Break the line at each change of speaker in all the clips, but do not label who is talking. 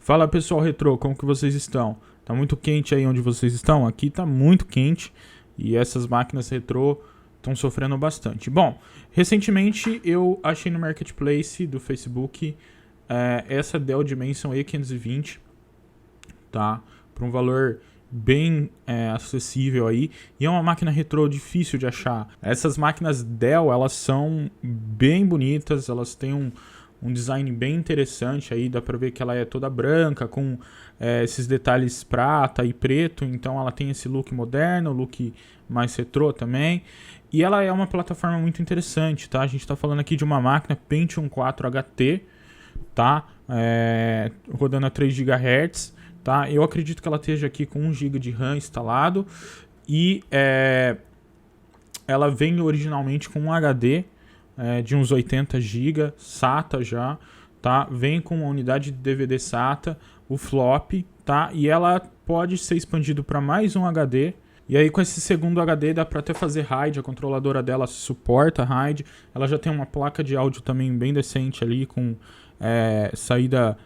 Fala pessoal retrô, como que vocês estão? Tá muito quente aí onde vocês estão? Aqui tá muito quente e essas máquinas retrô estão sofrendo bastante. Bom, recentemente eu achei no Marketplace do Facebook essa Dell Dimension E520, tá? Por um valor bem acessível aí, e é uma máquina retrô difícil de achar. Essas máquinas Dell, elas são bem bonitas, elas têm um design bem interessante aí, dá pra ver que ela é toda branca, com esses detalhes prata e preto, então ela tem esse look moderno, look mais retrô também, e ela é uma plataforma muito interessante, tá? A gente tá falando aqui de uma máquina Pentium 4 HT, tá? Rodando a 3 GHz, tá? Eu acredito que ela esteja aqui com 1 GB de RAM instalado, e ela vem originalmente com um HD de uns 80 GB, SATA já, tá? Vem com uma unidade de DVD SATA, o flop, tá? E ela pode ser expandido para mais um HD. E aí com esse segundo HD dá para até fazer RAID, a controladora dela suporta RAID. Ela já tem uma placa de áudio também bem decente ali, com saída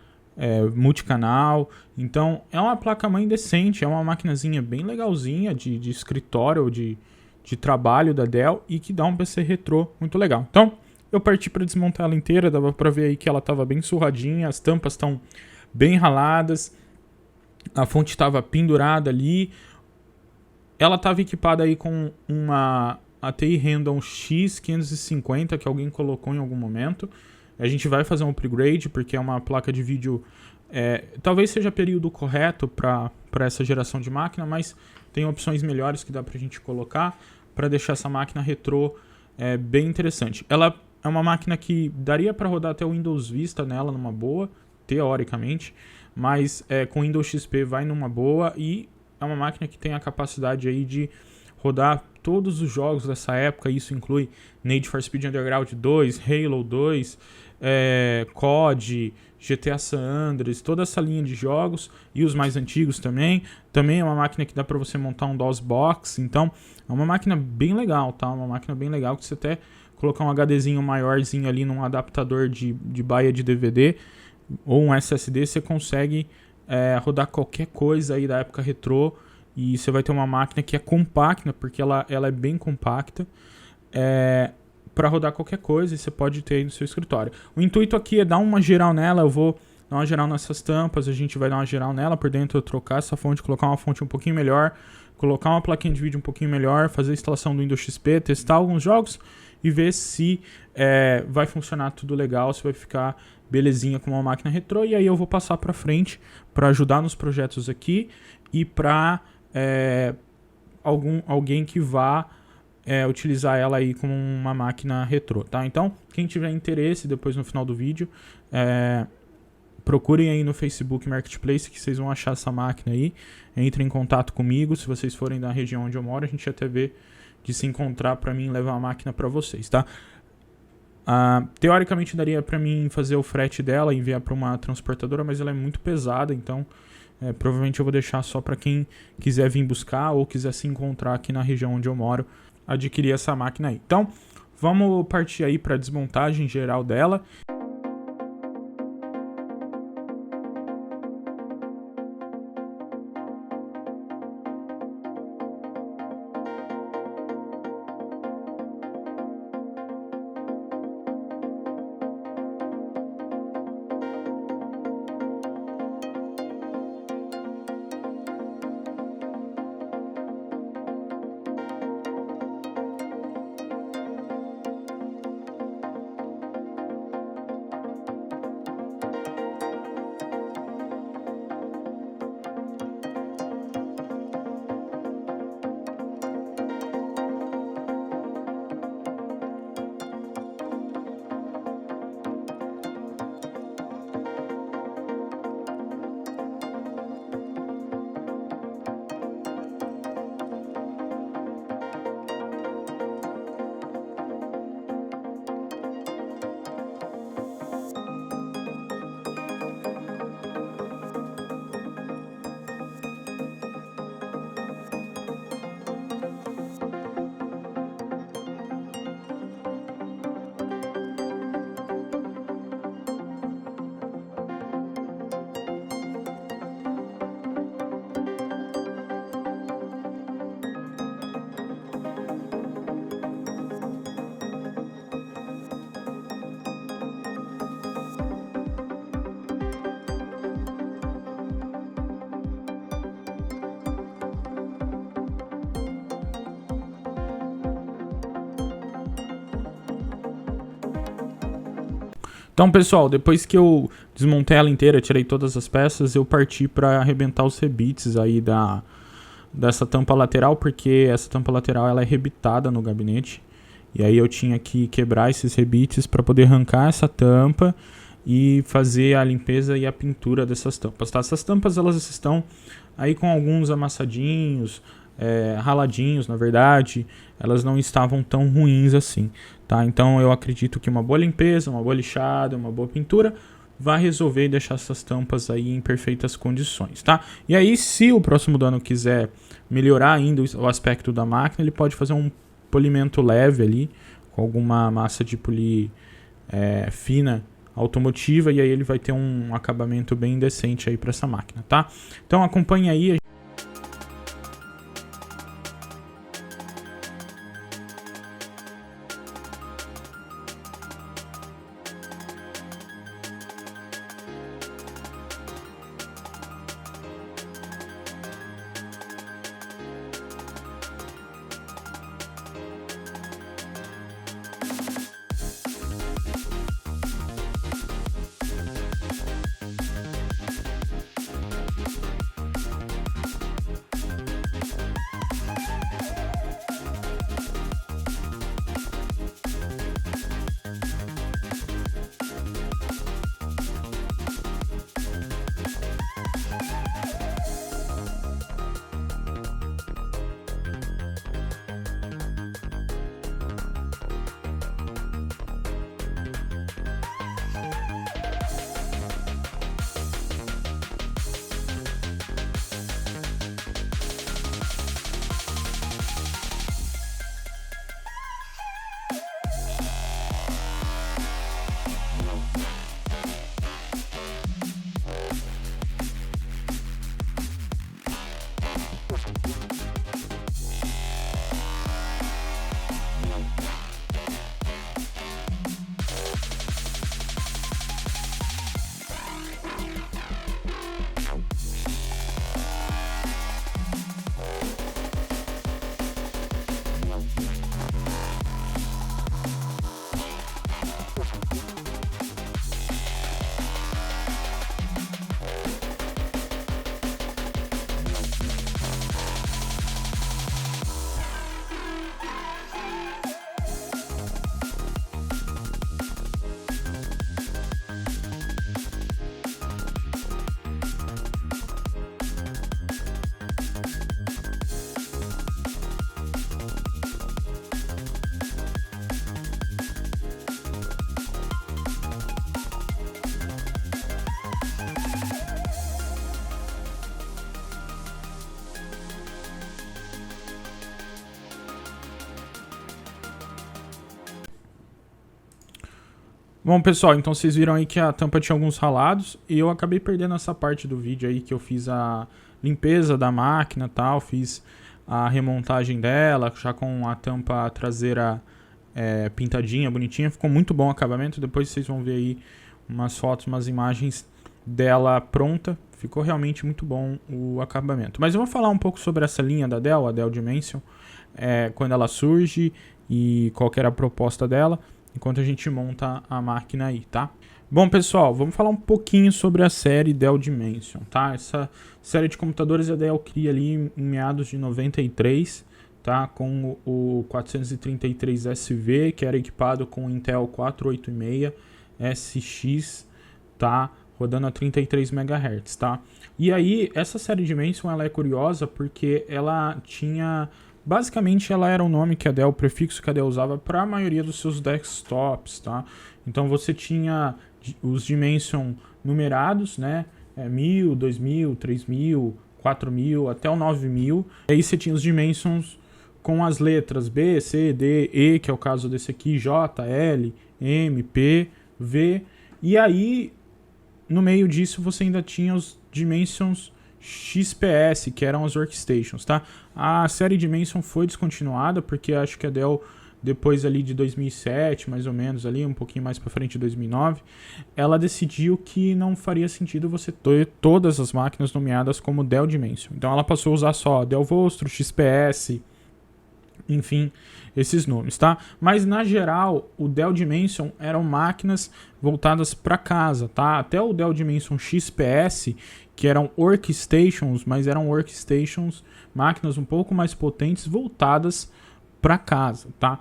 multicanal. Então é uma placa-mãe decente, é uma maquinazinha bem legalzinha de escritório, de trabalho da Dell, e que dá um PC retrô muito legal. Então, eu parti para desmontar ela inteira, dava para ver aí que ela estava bem surradinha, as tampas estão bem raladas, a fonte estava pendurada ali, ela estava equipada aí com uma ATI Random X550 que alguém colocou em algum momento. A gente vai fazer um upgrade porque é uma placa de vídeo, talvez seja período correto para essa geração de máquina, mas tem opções melhores que dá pra gente colocar para deixar essa máquina retrô bem interessante. Ela é uma máquina que daria para rodar até o Windows Vista nela numa boa, teoricamente, mas com Windows XP vai numa boa, e é uma máquina que tem a capacidade aí de rodar todos os jogos dessa época. Isso inclui Need for Speed Underground 2, Halo 2, COD, GTA San Andreas, toda essa linha de jogos, e os mais antigos também. Também é uma máquina que dá para você montar um DOSBox, então é uma máquina bem legal, tá? Uma máquina bem legal que você até colocar um HDzinho maiorzinho ali num adaptador de baia de DVD ou um SSD, você consegue rodar qualquer coisa aí da época retrô, e você vai ter uma máquina que é compacta, porque ela é bem compacta, para rodar qualquer coisa, e você pode ter aí no seu escritório. O intuito aqui é dar uma geral nela. Eu vou dar uma geral nessas tampas, a gente vai dar uma geral nela por dentro, trocar essa fonte, colocar uma fonte um pouquinho melhor, colocar uma plaquinha de vídeo um pouquinho melhor, fazer a instalação do Windows XP, testar alguns jogos e ver se vai funcionar tudo legal, se vai ficar belezinha com uma máquina retrô. E aí eu vou passar para frente para ajudar nos projetos aqui e para alguém que vá utilizar ela aí como uma máquina retrô, tá? Então, quem tiver interesse, depois no final do vídeo, procurem aí no Facebook Marketplace, que vocês vão achar essa máquina aí. Entrem em contato comigo, se vocês forem da região onde eu moro, a gente até vê de se encontrar para mim levar a máquina para vocês, tá? Teoricamente daria para mim fazer o frete dela e enviar para uma transportadora, mas ela é muito pesada, então provavelmente eu vou deixar só para quem quiser vir buscar ou quiser se encontrar aqui na região onde eu moro, adquirir essa máquina aí. Então, vamos partir aí para a desmontagem geral dela. Então, pessoal, depois que eu desmontei ela inteira, tirei todas as peças, eu parti para arrebentar os rebites aí dessa tampa lateral, porque essa tampa lateral ela é rebitada no gabinete. E aí eu tinha que quebrar esses rebites para poder arrancar essa tampa e fazer a limpeza e a pintura dessas tampas, tá? Essas tampas elas estão aí com alguns amassadinhos, raladinhos, na verdade, elas não estavam tão ruins assim, tá? Então eu acredito que uma boa limpeza, uma boa lixada, uma boa pintura vai resolver e deixar essas tampas aí em perfeitas condições, tá? E aí, se o próximo dono quiser melhorar ainda o aspecto da máquina, ele pode fazer um polimento leve ali, com alguma massa de polir fina automotiva, e aí ele vai ter um acabamento bem decente aí para essa máquina, tá? Então acompanhe aí. Bom, pessoal, então vocês viram aí que a tampa tinha alguns ralados e eu acabei perdendo essa parte do vídeo aí que eu fiz a limpeza da máquina e tal, fiz a remontagem dela, já com a tampa traseira pintadinha, bonitinha, ficou muito bom o acabamento. Depois vocês vão ver aí umas fotos, umas imagens dela pronta, ficou realmente muito bom o acabamento. Mas eu vou falar um pouco sobre essa linha da Dell, a Dell Dimension, quando ela surge e qual que era a proposta dela, enquanto a gente monta a máquina aí, tá? Bom, pessoal, vamos falar um pouquinho sobre a série Dell Dimension, tá? Essa série de computadores a Dell cria ali em meados de 93, tá? Com o 433SV, que era equipado com o Intel 486SX, tá? Rodando a 33 MHz, tá? E aí, essa série Dimension, ela é curiosa porque ela tinha... Basicamente, ela era o nome que a Dell, o prefixo que a Dell usava para a maioria dos seus desktops, tá? Então, você tinha os Dimension numerados, né? 1000, 2000, 3000, 4000, até o 9000. E aí, você tinha os Dimensions com as letras B, C, D, E, que é o caso desse aqui, J, L, M, P, V. E aí, no meio disso, você ainda tinha os Dimensions XPS, que eram as workstations, tá? A série Dimension foi descontinuada porque acho que a Dell, depois ali de 2007, mais ou menos ali, um pouquinho mais para frente de 2009, ela decidiu que não faria sentido você ter todas as máquinas nomeadas como Dell Dimension. Então ela passou a usar só Dell Vostro, XPS enfim, esses nomes, tá? Mas na geral, o Dell Dimension eram máquinas voltadas para casa, tá? Até o Dell Dimension XPS, que eram workstations, mas eram workstations, máquinas um pouco mais potentes voltadas para casa, tá?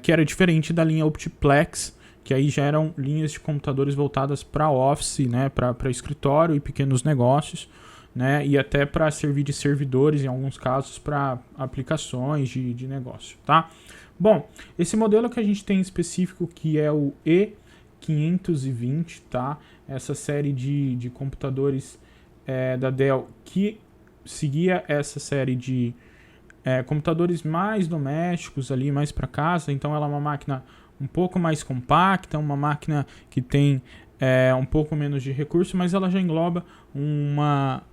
Que era diferente da linha Optiplex, que aí já eram linhas de computadores voltadas para office, né? Para escritório e pequenos negócios, né, e até para servir de servidores, em alguns casos, para aplicações de negócio, tá? Bom, esse modelo que a gente tem específico, que é o E520, tá? Essa série de computadores da Dell, que seguia essa série de computadores mais domésticos ali, mais para casa. Então ela é uma máquina um pouco mais compacta, uma máquina que tem um pouco menos de recurso, mas ela já engloba uma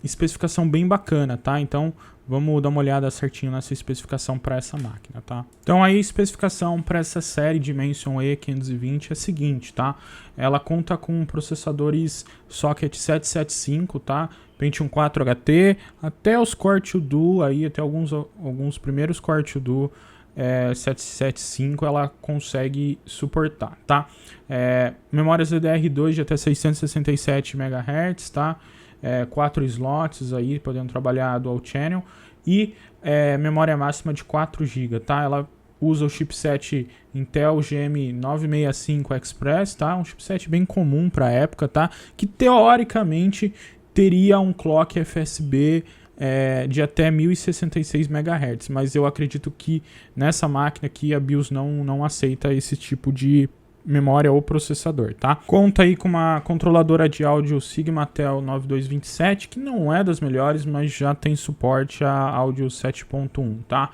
especificação bem bacana, tá? Então vamos dar uma olhada certinho nessa especificação para essa máquina, tá? Então aí a especificação para essa série Dimension E520 é a seguinte, tá? Ela conta com processadores Socket 775, tá? Pentium 4 HT, até os Core 2 Duo, aí até alguns primeiros Core 2 Duo 775 ela consegue suportar, tá? Memórias DDR2 de até 667 MHz, tá? 4 slots aí, podendo trabalhar dual channel, e memória máxima de 4 GB, tá? Ela usa o chipset Intel GM965 Express, tá? Um chipset bem comum para a época, tá? Que teoricamente teria um clock FSB de até 1066 MHz, mas eu acredito que nessa máquina aqui a BIOS não aceita esse tipo de memória ou processador, tá? Conta aí com uma controladora de áudio Sigmatel 9227, que não é das melhores, mas já tem suporte a áudio 7.1, tá?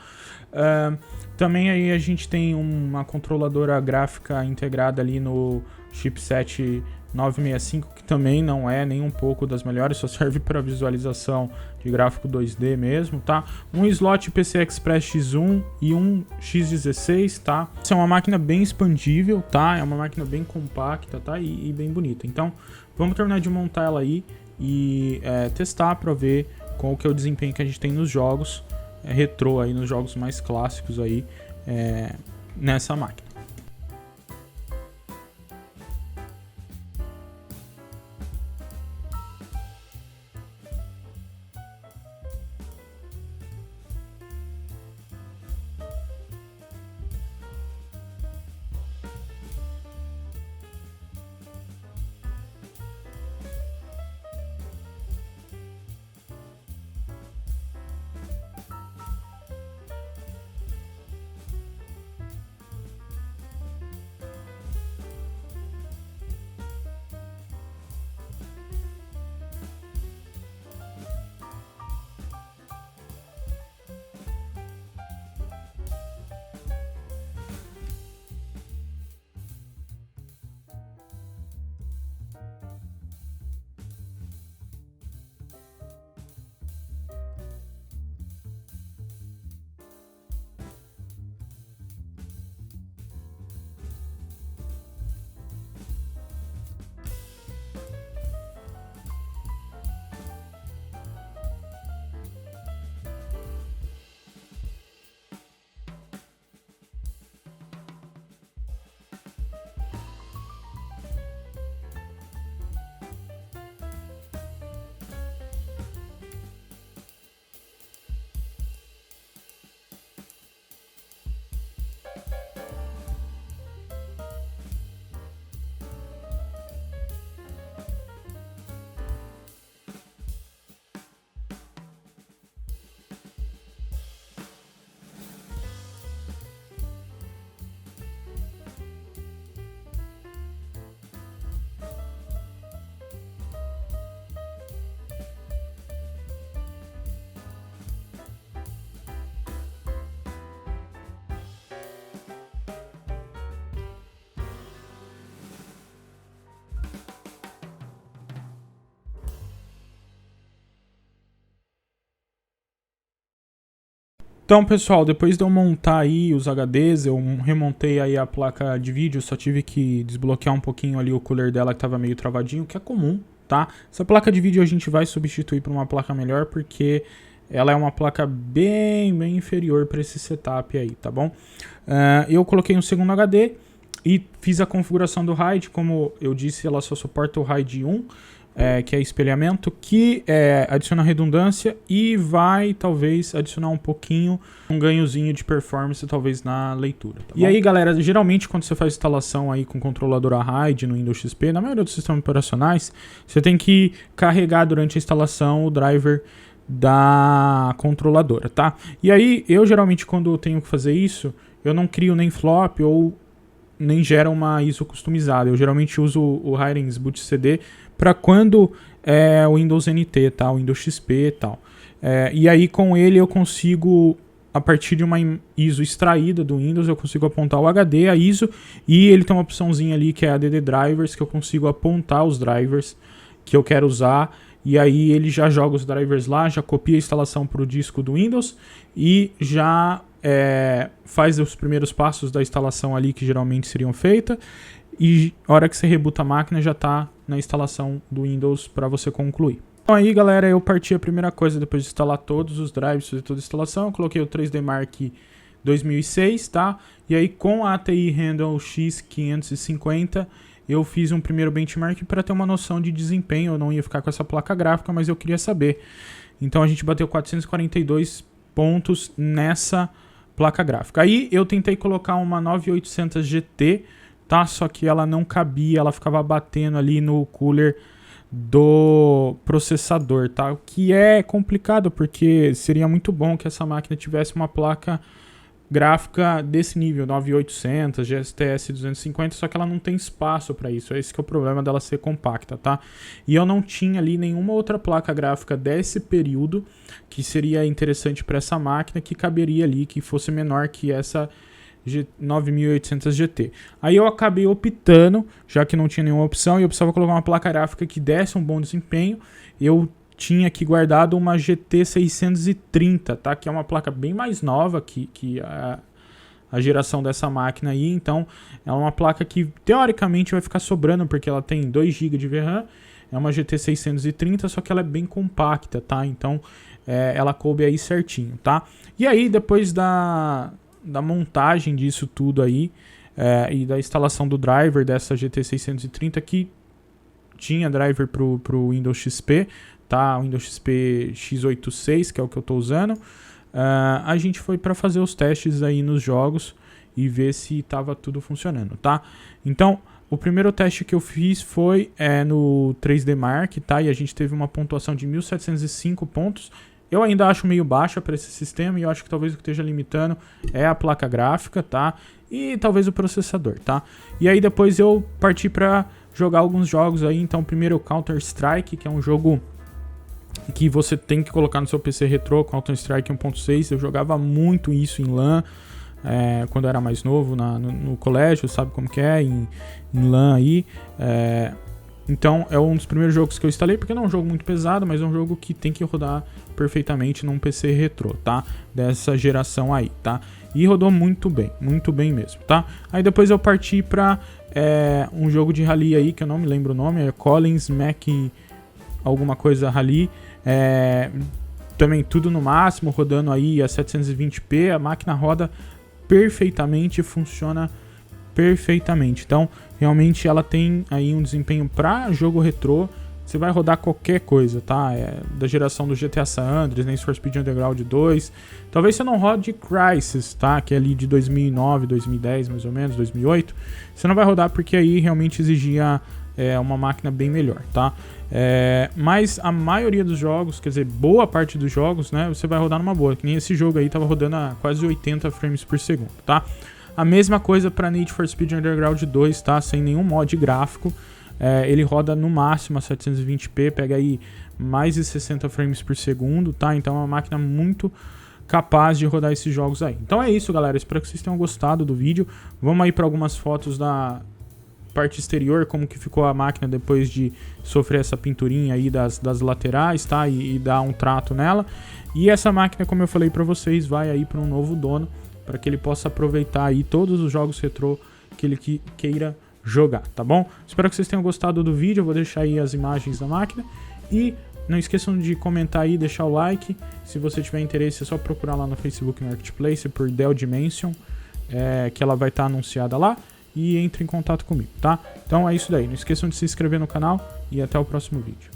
Também aí a gente tem uma controladora gráfica integrada ali no chipset 965, que também não é nem um pouco das melhores, só serve para visualização de gráfico 2D mesmo, tá? Um slot PCI Express X1 e um X16, tá? Essa é uma máquina bem expandível, tá? É uma máquina bem compacta, tá? E bem bonita. Então, vamos terminar de montar ela aí e testar para ver qual que é o desempenho que a gente tem nos jogos retrô aí, nos jogos mais clássicos aí nessa máquina. Então, pessoal, depois de eu montar aí os HDs, eu remontei aí a placa de vídeo, só tive que desbloquear um pouquinho ali o cooler dela que estava meio travadinho, que é comum, tá? Essa placa de vídeo a gente vai substituir por uma placa melhor, porque ela é uma placa bem inferior para esse setup aí, tá bom? Eu coloquei um segundo HD e fiz a configuração do RAID. Como eu disse, ela só suporta o RAID 1, que é espelhamento, que adiciona redundância e vai talvez adicionar um pouquinho, um ganhozinho de performance talvez na leitura, tá bom? E aí, galera, geralmente quando você faz instalação aí com controlador RAID no Windows XP, na maioria dos sistemas operacionais, você tem que carregar durante a instalação o driver da controladora, tá? E aí, eu geralmente quando eu tenho que fazer isso, eu não crio nem flop ou nem gera uma ISO customizada. Eu geralmente uso o Hirings Boot CD para quando é o Windows NT, tá? O Windows XP e tal. E aí com ele eu consigo, a partir de uma ISO extraída do Windows, eu consigo apontar o HD, a ISO, e ele tem uma opçãozinha ali que é a ADD Drivers, que eu consigo apontar os drivers que eu quero usar. E aí ele já joga os drivers lá, já copia a instalação para o disco do Windows e já faz os primeiros passos da instalação ali que geralmente seriam feitas. E a hora que você rebuta a máquina já está na instalação do Windows para você concluir. Então aí, galera, eu parti a primeira coisa depois de instalar todos os drivers, fazer toda a instalação. Eu coloquei o 3D Mark 2006, tá? E aí com a ATI Handle X550 eu fiz um primeiro benchmark para ter uma noção de desempenho. Eu não ia ficar com essa placa gráfica, mas eu queria saber. Então a gente bateu 442 pontos nessa placa gráfica. Aí eu tentei colocar uma 9800 GT, tá? Só que ela não cabia, ela ficava batendo ali no cooler do processador, tá? O que é complicado, porque seria muito bom que essa máquina tivesse uma placa gráfica desse nível, 9800, GTS 250, só que ela não tem espaço para isso. Esse que é o problema dela ser compacta, tá? E eu não tinha ali nenhuma outra placa gráfica desse período que seria interessante para essa máquina, que caberia ali, que fosse menor que essa 9800 GT. Aí eu acabei optando, já que não tinha nenhuma opção e eu precisava colocar uma placa gráfica que desse um bom desempenho, eu tinha aqui guardado uma GT 630, tá? Que é uma placa bem mais nova que a geração dessa máquina aí. Então é uma placa que teoricamente vai ficar sobrando, porque ela tem 2 GB de VRAM. É uma GT 630, só que ela é bem compacta, tá? Então ela coube aí certinho, tá? E aí depois da montagem disso tudo aí e da instalação do driver dessa GT 630, que tinha driver pro Windows XP, tá? O Windows XP x86, que é o que eu estou usando, a gente foi para fazer os testes aí nos jogos e ver se estava tudo funcionando, tá? Então, o primeiro teste que eu fiz foi no 3D Mark, tá? E a gente teve uma pontuação de 1705 pontos. Eu ainda acho meio baixa para esse sistema e eu acho que talvez o que esteja limitando é a placa gráfica, tá? E talvez o processador, tá? E aí depois eu parti para jogar alguns jogos aí. Então, primeiro o Counter-Strike, que é um jogo que você tem que colocar no seu PC retrô, Counter-Strike 1.6. Eu jogava muito isso em LAN, quando eu era mais novo, no colégio, sabe como que é, em LAN aí. Então é um dos primeiros jogos que eu instalei, porque não é um jogo muito pesado, mas é um jogo que tem que rodar perfeitamente num PC retrô, tá? Dessa geração aí, tá? E rodou muito bem mesmo, tá? Aí depois eu parti pra um jogo de rally aí, que eu não me lembro o nome, é Collins Mac alguma coisa rally, também tudo no máximo, rodando aí a 720p, a máquina roda perfeitamente, funciona perfeitamente. Então, realmente ela tem aí um desempenho para jogo retrô. Você vai rodar qualquer coisa, tá? Da geração do GTA San Andreas, Need for Speed Underground 2. Talvez você não rode Crysis, tá? Que é ali de 2009, 2010, mais ou menos, 2008. Você não vai rodar porque aí realmente exigia uma máquina bem melhor, tá? Mas a maioria dos jogos, quer dizer, boa parte dos jogos, né? Você vai rodar numa boa. Que nem esse jogo aí tava rodando a quase 80 frames por segundo, tá? A mesma coisa para Need for Speed Underground 2, tá? Sem nenhum mod gráfico. Ele roda no máximo a 720p, pega aí mais de 60 frames por segundo, tá? Então é uma máquina muito capaz de rodar esses jogos aí. Então é isso, galera. Espero que vocês tenham gostado do vídeo. Vamos aí para algumas fotos da parte exterior, como que ficou a máquina depois de sofrer essa pinturinha aí das laterais, tá? E dar um trato nela. E essa máquina, como eu falei para vocês, vai aí para um novo dono, para que ele possa aproveitar aí todos os jogos retrô que ele queira jogar, tá bom? Espero que vocês tenham gostado do vídeo. Eu vou deixar aí as imagens da máquina e Não esqueçam de comentar aí, deixar o like. Se você tiver interesse, é só procurar lá no Facebook Marketplace por Dell Dimension, que ela vai estar anunciada lá, e entre em contato comigo, tá? Então é isso daí. Não esqueçam de se inscrever no canal e até o próximo vídeo.